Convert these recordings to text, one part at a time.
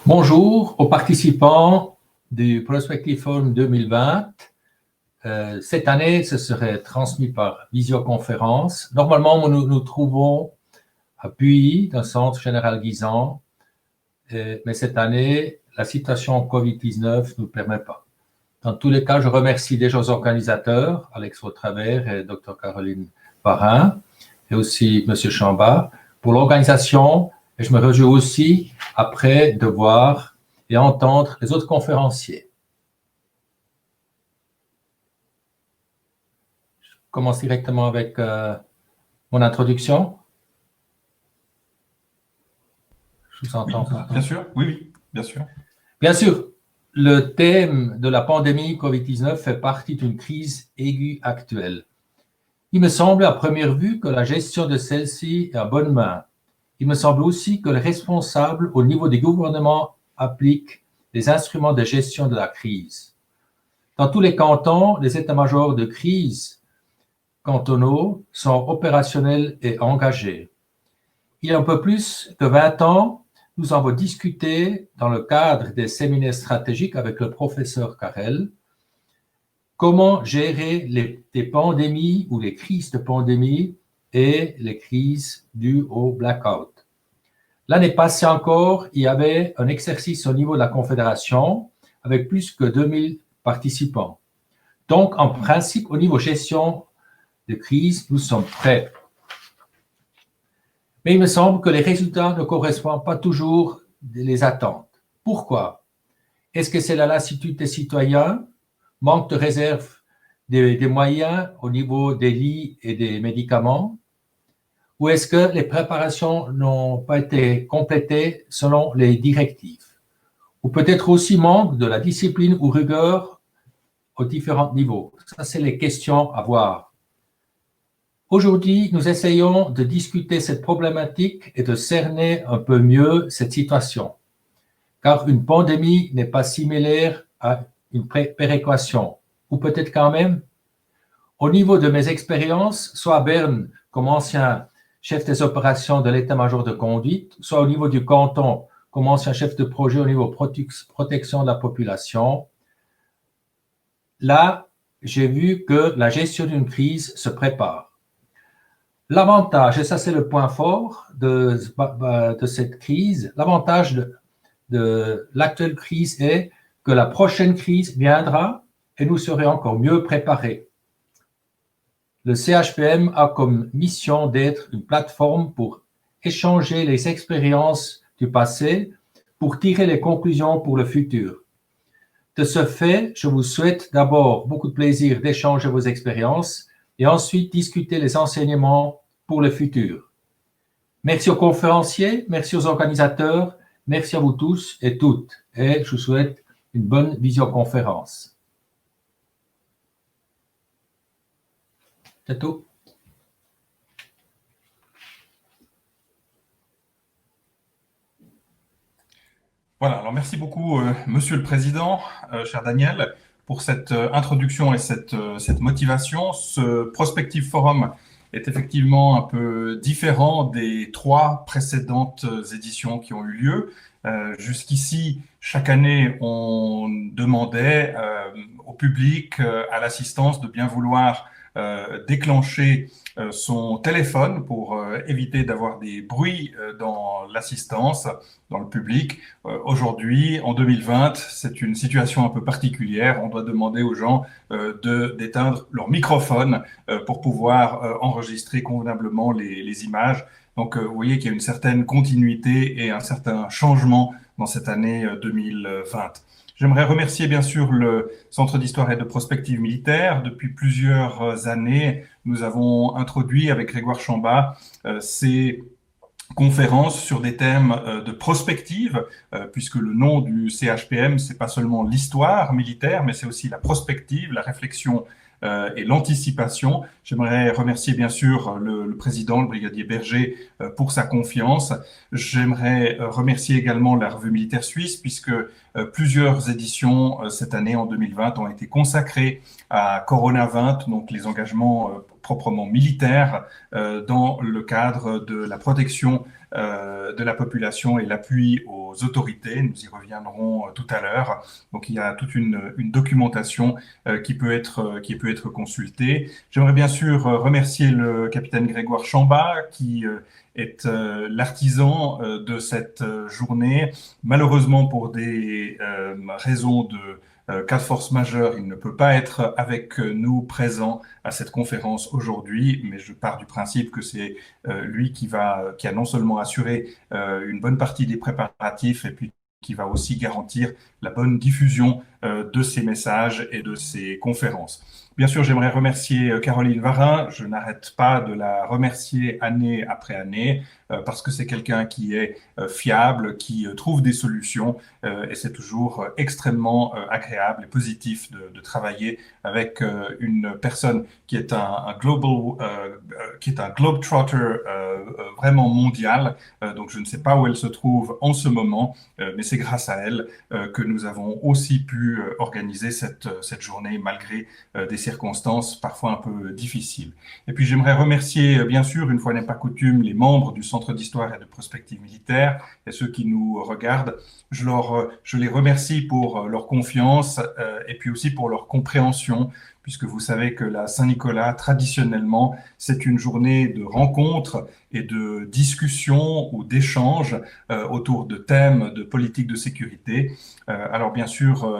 Bonjour aux participants du Prospective Forum 2020. Cette année, ce serait transmis par visioconférence. Normalement, nous nous trouvons à Puy, dans le Centre Général Guisan, mais cette année, la situation Covid-19 ne nous permet pas. Dans tous les cas, je remercie déjà aux organisateurs, Alex Vautravers et Dr Caroline Parrain, et aussi M. Chamba, pour l'organisation. Et je me réjouis aussi après de voir et entendre les autres conférenciers. Je commence directement avec mon introduction. Je vous entends. Oui, bien sûr, oui, bien sûr. Bien sûr, le thème de la pandémie Covid-19 fait partie d'une crise aiguë actuelle. Il me semble à première vue que la gestion de celle-ci est en bonne main. Il me semble aussi que les responsables au niveau des gouvernements appliquent les instruments de gestion de la crise. Dans tous les cantons, les états-majors de crise cantonaux sont opérationnels et engagés. Il y a un peu plus de 20 ans, nous avons discuté dans le cadre des séminaires stratégiques avec le professeur Carrel comment gérer des pandémies ou les crises de pandémie et les crises dues au blackout. L'année passée encore, il y avait un exercice au niveau de la Confédération avec plus que 2000 participants. Donc, en principe, au niveau gestion de crise, nous sommes prêts. Mais il me semble que les résultats ne correspondent pas toujours aux attentes. Pourquoi? Est-ce que c'est la lassitude des citoyens, manque de réserve des moyens au niveau des lits et des médicaments? Ou est-ce que les préparations n'ont pas été complétées selon les directives? Ou peut-être aussi manque de la discipline ou rigueur aux différents niveaux? Ça, c'est les questions à voir. Aujourd'hui, nous essayons de discuter cette problématique et de cerner un peu mieux cette situation. Car une pandémie n'est pas similaire à une péréquation. Ou peut-être quand même, au niveau de mes expériences, soit à Berne comme ancien chef des opérations de l'état-major de conduite, soit au niveau du canton comme ancien chef de projet au niveau protection de la population. Là, j'ai vu que la gestion d'une crise se prépare. L'avantage, et ça c'est le point fort de cette crise, l'avantage de l'actuelle crise est que la prochaine crise viendra et nous serons encore mieux préparés. Le CHPM a comme mission d'être une plateforme pour échanger les expériences du passé pour tirer les conclusions pour le futur. De ce fait, je vous souhaite d'abord beaucoup de plaisir d'échanger vos expériences et ensuite discuter les enseignements pour le futur. Merci aux conférenciers, merci aux organisateurs, merci à vous tous et toutes et je vous souhaite une bonne visioconférence. C'est tout. Voilà, alors merci beaucoup, Monsieur le Président, cher Daniel, pour cette introduction et cette motivation. Ce Prospective Forum est effectivement un peu différent des 3 précédentes éditions qui ont eu lieu. Jusqu'ici, chaque année, on demandait au public, à l'assistance, de bien vouloir déclencher son téléphone pour éviter d'avoir des bruits dans l'assistance, dans le public. Aujourd'hui, en 2020, c'est une situation un peu particulière. On doit demander aux gens d'éteindre leur microphone pour pouvoir enregistrer convenablement les images. Donc, vous voyez qu'il y a une certaine continuité et un certain changement dans cette année 2020. J'aimerais remercier bien sûr le Centre d'histoire et de prospective militaire. Depuis plusieurs années, nous avons introduit avec Grégoire Chamba ces conférences sur des thèmes de prospective, puisque le nom du CHPM, c'est pas seulement l'histoire militaire, mais c'est aussi la prospective, la réflexion et l'anticipation. J'aimerais remercier bien sûr le président, le brigadier Berger, pour sa confiance. J'aimerais remercier également la revue militaire suisse, puisque Plusieurs éditions cette année, en 2020, ont été consacrées à Corona 20, donc les engagements proprement militaires dans le cadre de la protection de la population et l'appui aux autorités. Nous y reviendrons tout à l'heure. Donc il y a toute une documentation qui peut être consultée. J'aimerais bien sûr remercier le capitaine Grégoire Chamba qui est l'artisan de cette journée. Malheureusement, pour des raisons de cas de force majeure, il ne peut pas être avec nous présent à cette conférence aujourd'hui, mais je pars du principe que c'est lui qui a non seulement assuré une bonne partie des préparatifs et puis qui va aussi garantir la bonne diffusion de ces messages et de ces conférences. Bien sûr, j'aimerais remercier Caroline Varin. Je n'arrête pas de la remercier année après année parce que c'est quelqu'un qui est fiable, qui trouve des solutions et c'est toujours extrêmement agréable et positif de travailler avec une personne qui est un globetrotter vraiment mondial. Donc je ne sais pas où elle se trouve en ce moment, mais c'est grâce à elle que nous avons aussi pu organiser cette journée malgré des circonstances parfois un peu difficiles. Et puis j'aimerais remercier, bien sûr, une fois n'est pas coutume, les membres du Centre d'histoire et de prospective militaire et ceux qui nous regardent. Je les remercie pour leur confiance et puis aussi pour leur compréhension, puisque vous savez que la Saint-Nicolas, traditionnellement, c'est une journée de rencontres et de discussions ou d'échanges autour de thèmes de politique de sécurité. Alors bien sûr,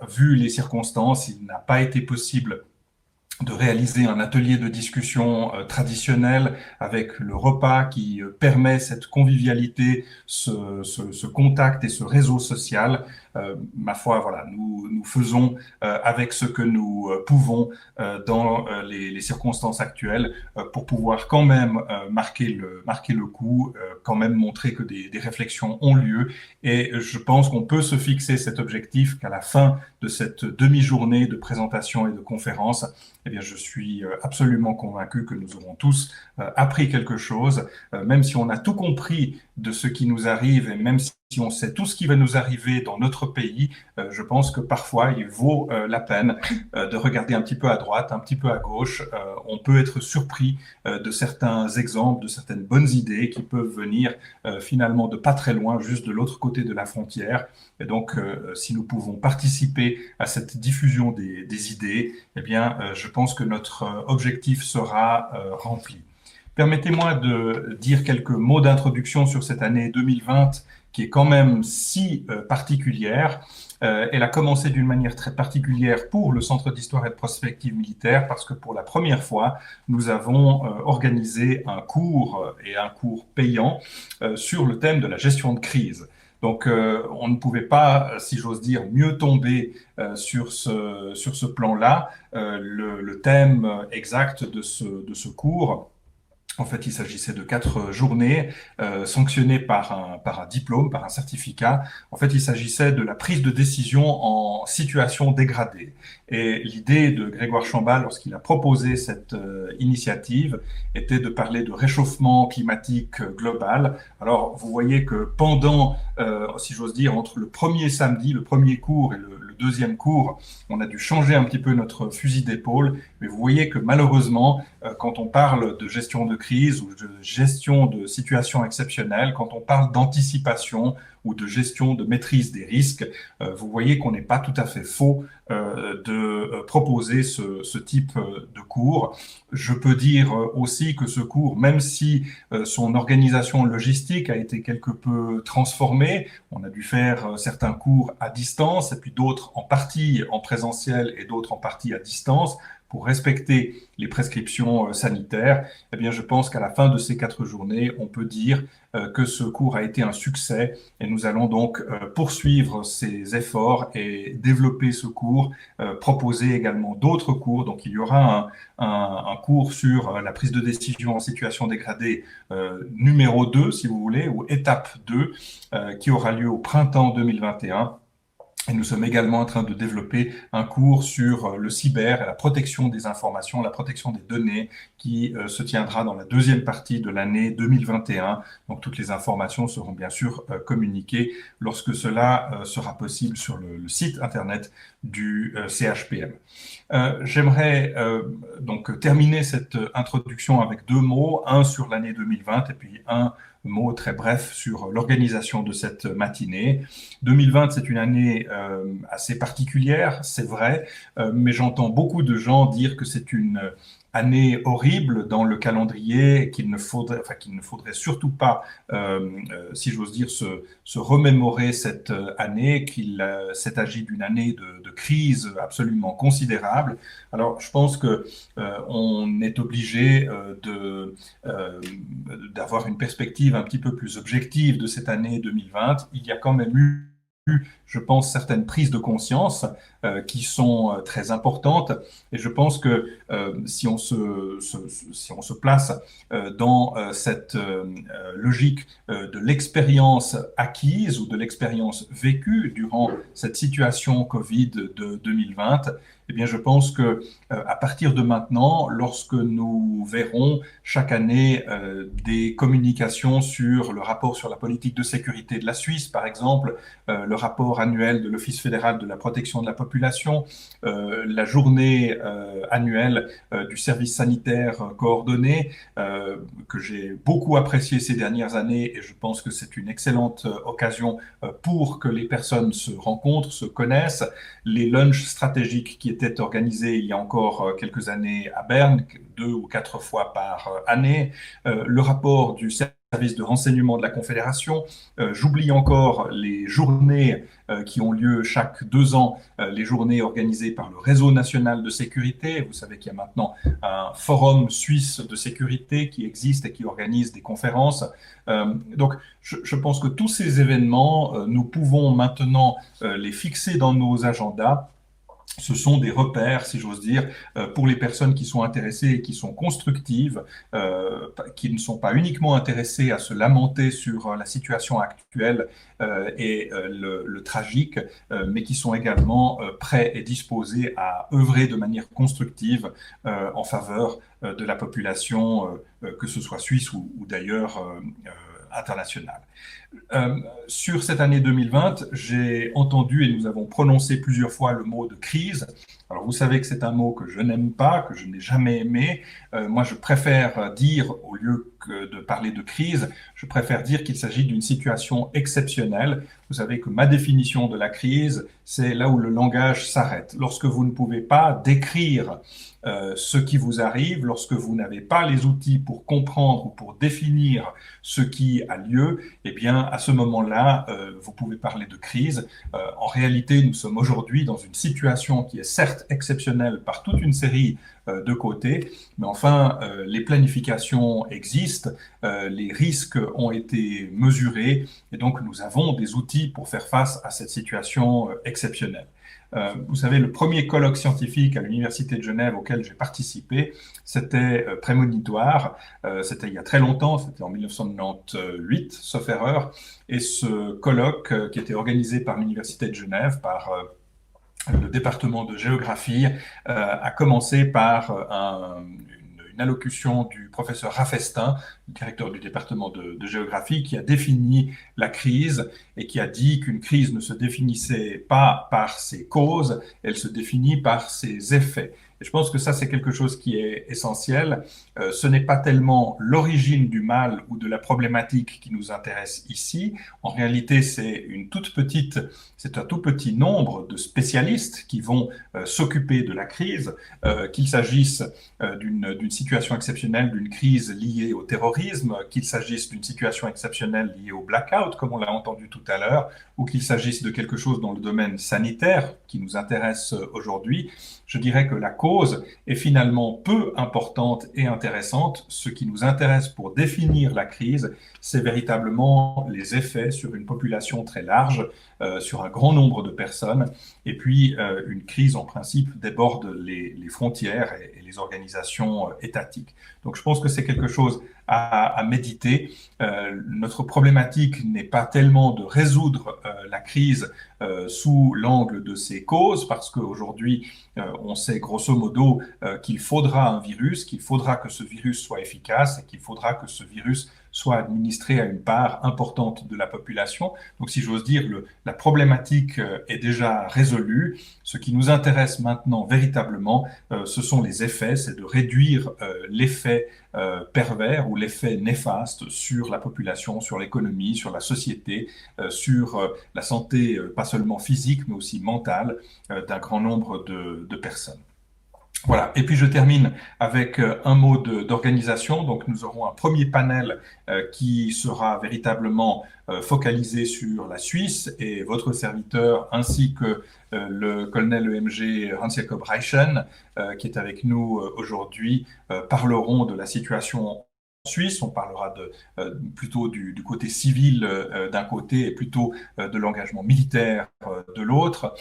vu les circonstances, il n'a pas été possible de réaliser un atelier de discussion traditionnel avec le repas qui permet cette convivialité, ce contact et ce réseau social. Ma foi, voilà, nous faisons avec ce que nous pouvons dans les circonstances actuelles pour pouvoir quand même marquer le coup, quand même montrer que des réflexions ont lieu. Et je pense qu'on peut se fixer cet objectif qu'à la fin de cette demi-journée de présentation et de conférence, eh bien, je suis absolument convaincu que nous aurons tous appris quelque chose, même si on a tout compris de ce qui nous arrive et même si on sait tout ce qui va nous arriver dans notre pays, je pense que parfois il vaut la peine de regarder un petit peu à droite, un petit peu à gauche. On peut être surpris de certains exemples, de certaines bonnes idées qui peuvent venir finalement de pas très loin, juste de l'autre côté de la frontière. Et donc, si nous pouvons participer à cette diffusion des idées, eh bien, je pense que notre objectif sera rempli. Permettez-moi de dire quelques mots d'introduction sur cette année 2020 qui est quand même si particulière. Elle a commencé d'une manière très particulière pour le Centre d'histoire et de prospective militaire parce que pour la première fois, nous avons organisé un cours et un cours payant sur le thème de la gestion de crise. Donc, on ne pouvait pas, si j'ose dire, mieux tomber sur ce plan-là. Le thème exact de ce cours, en fait, il s'agissait de 4 journées sanctionnées par un diplôme, par un certificat. En fait, il s'agissait de la prise de décision en situation dégradée. Et l'idée de Grégoire Chamba, lorsqu'il a proposé cette initiative, était de parler de réchauffement climatique global. Alors, vous voyez que pendant, si j'ose dire, entre le premier samedi, le premier cours et le deuxième cours, on a dû changer un petit peu notre fusil d'épaule, mais vous voyez que malheureusement, quand on parle de gestion de crise ou de gestion de situations exceptionnelles, quand on parle d'anticipation ou de gestion de maîtrise des risques, vous voyez qu'on n'est pas tout à fait faux de proposer ce type de cours. Je peux dire aussi que ce cours, même si son organisation logistique a été quelque peu transformée, on a dû faire certains cours à distance et puis d'autres en partie en présentiel et d'autres en partie à distance, pour respecter les prescriptions sanitaires, eh bien, je pense qu'à la fin de ces 4 journées, on peut dire que ce cours a été un succès et nous allons donc poursuivre ces efforts et développer ce cours, proposer également d'autres cours. Donc, il y aura un cours sur la prise de décision en situation dégradée numéro 2, si vous voulez, ou étape 2, qui aura lieu au printemps 2021. Et nous sommes également en train de développer un cours sur le cyber et la protection des informations, la protection des données, qui se tiendra dans la deuxième partie de l'année 2021. Donc toutes les informations seront bien sûr communiquées lorsque cela sera possible sur le site internet du CHPM. J'aimerais donc terminer cette introduction avec deux mots, un sur l'année 2020 et puis un mot très bref sur l'organisation de cette matinée. 2020, c'est une année assez particulière, c'est vrai, mais j'entends beaucoup de gens dire que c'est une année horrible dans le calendrier, qu'il ne faudrait surtout pas, si j'ose dire, se remémorer cette année, qu'il s'est agi d'une année de crise absolument considérable. Alors, je pense que on est obligé d'avoir une perspective un petit peu plus objective de cette année 2020. Il y a quand même eu, je pense, certaines prises de conscience qui sont très importantes. Et je pense que si on se place dans cette logique de l'expérience acquise ou de l'expérience vécue durant cette situation Covid de 2020, eh bien, je pense que à partir de maintenant, lorsque nous verrons chaque année des communications sur le rapport sur la politique de sécurité de la Suisse, par exemple, le rapport annuel de l'Office fédéral de la protection de la population, la journée annuelle du service sanitaire coordonné, que j'ai beaucoup apprécié ces dernières années, et je pense que c'est une excellente occasion pour que les personnes se rencontrent, se connaissent. Les lunchs stratégiques qui étaient organisés il y a encore quelques années à Berne, 2 ou 4 fois par année, le rapport du service de renseignement de la Confédération. J'oublie encore les journées qui ont lieu chaque 2 ans, les journées organisées par le Réseau national de sécurité. Vous savez qu'il y a maintenant un forum suisse de sécurité qui existe et qui organise des conférences. Donc, je pense que tous ces événements, nous pouvons maintenant les fixer dans nos agendas. Ce sont des repères, si j'ose dire, pour les personnes qui sont intéressées et qui sont constructives, qui ne sont pas uniquement intéressées à se lamenter sur la situation actuelle et le tragique, mais qui sont également prêts et disposés à œuvrer de manière constructive en faveur de la population, que ce soit suisse ou d'ailleurs internationale. Sur cette année 2020, j'ai entendu et nous avons prononcé plusieurs fois le mot de crise. Alors vous savez que c'est un mot que je n'aime pas, que je n'ai jamais aimé. Moi, je préfère dire, au lieu que de parler de crise, je préfère dire qu'il s'agit d'une situation exceptionnelle. Vous savez que ma définition de la crise, c'est là où le langage s'arrête. Lorsque vous ne pouvez pas décrire ce qui vous arrive, lorsque vous n'avez pas les outils pour comprendre ou pour définir ce qui a lieu, eh bien, à ce moment-là, vous pouvez parler de crise. En réalité, nous sommes aujourd'hui dans une situation qui est certes exceptionnelle par toute une série de côtés, mais enfin, les planifications existent, les risques ont été mesurés, et donc nous avons des outils pour faire face à cette situation exceptionnelle. Vous savez, le premier colloque scientifique à l'Université de Genève auquel j'ai participé, c'était prémonitoire. C'était il y a très longtemps, c'était en 1998, sauf erreur. Et ce colloque, qui était organisé par l'Université de Genève, par le département de géographie, a commencé par une allocution du professeur Raffestin, directeur du département de géographie, qui a défini la crise et qui a dit qu'une crise ne se définissait pas par ses causes, elle se définit par ses effets. Et je pense que ça, c'est quelque chose qui est essentiel. Ce n'est pas tellement l'origine du mal ou de la problématique qui nous intéresse ici. En réalité, c'est un tout petit nombre de spécialistes qui vont s'occuper de la crise, qu'il s'agisse d'une situation exceptionnelle, d'une crise liée au terrorisme, qu'il s'agisse d'une situation exceptionnelle liée au blackout, comme on l'a entendu tout à l'heure, ou qu'il s'agisse de quelque chose dans le domaine sanitaire qui nous intéresse aujourd'hui. Je dirais que la cause est finalement peu importante et intéressante. Ce qui nous intéresse pour définir la crise, c'est véritablement les effets sur une population très large, sur un grand nombre de personnes. Et puis, une crise, en principe, déborde les frontières et les organisations étatiques. Donc, je pense que c'est quelque chose à méditer. Notre problématique n'est pas tellement de résoudre la crise sous l'angle de ses causes, parce qu'aujourd'hui, on sait grosso modo qu'il faudra un virus, qu'il faudra que ce virus soit efficace et qu'il faudra que ce virus soit administré à une part importante de la population. Donc, si j'ose dire, la problématique est déjà résolue. Ce qui nous intéresse maintenant véritablement, ce sont les effets, c'est de réduire l'effet pervers ou l'effet néfaste sur la population, sur l'économie, sur la société, sur la santé, pas seulement physique, mais aussi mentale d'un grand nombre de personnes. Voilà, et puis je termine avec un mot d'organisation. Donc nous aurons un premier panel qui sera véritablement focalisé sur la Suisse, et votre serviteur ainsi que le colonel EMG Hans-Jakob Reichen qui est avec nous aujourd'hui parleront de la situation Suisse. On parlera plutôt du côté civil d'un côté et plutôt de l'engagement militaire de l'autre.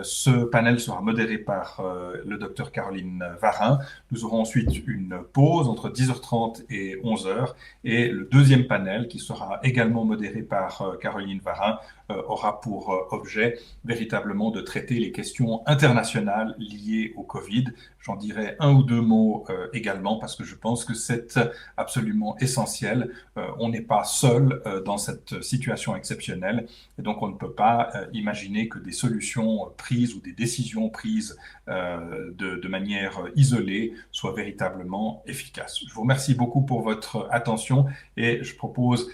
Ce panel sera modéré par le docteur Caroline Varin. Nous aurons ensuite une pause entre 10h30 et 11h, et le deuxième panel, qui sera également modéré par Caroline Varin, aura pour objet véritablement de traiter les questions internationales liées au Covid. J'en dirai un ou deux mots également, parce que je pense que c'est absolument essentiel. On n'est pas seul dans cette situation exceptionnelle, et donc on ne peut pas imaginer que des solutions prises ou des décisions prises de manière isolée soient véritablement efficaces. Je vous remercie beaucoup pour votre attention, et je propose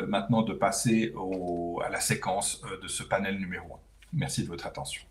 maintenant de passer à la séquence de ce panel numéro 1. Merci de votre attention.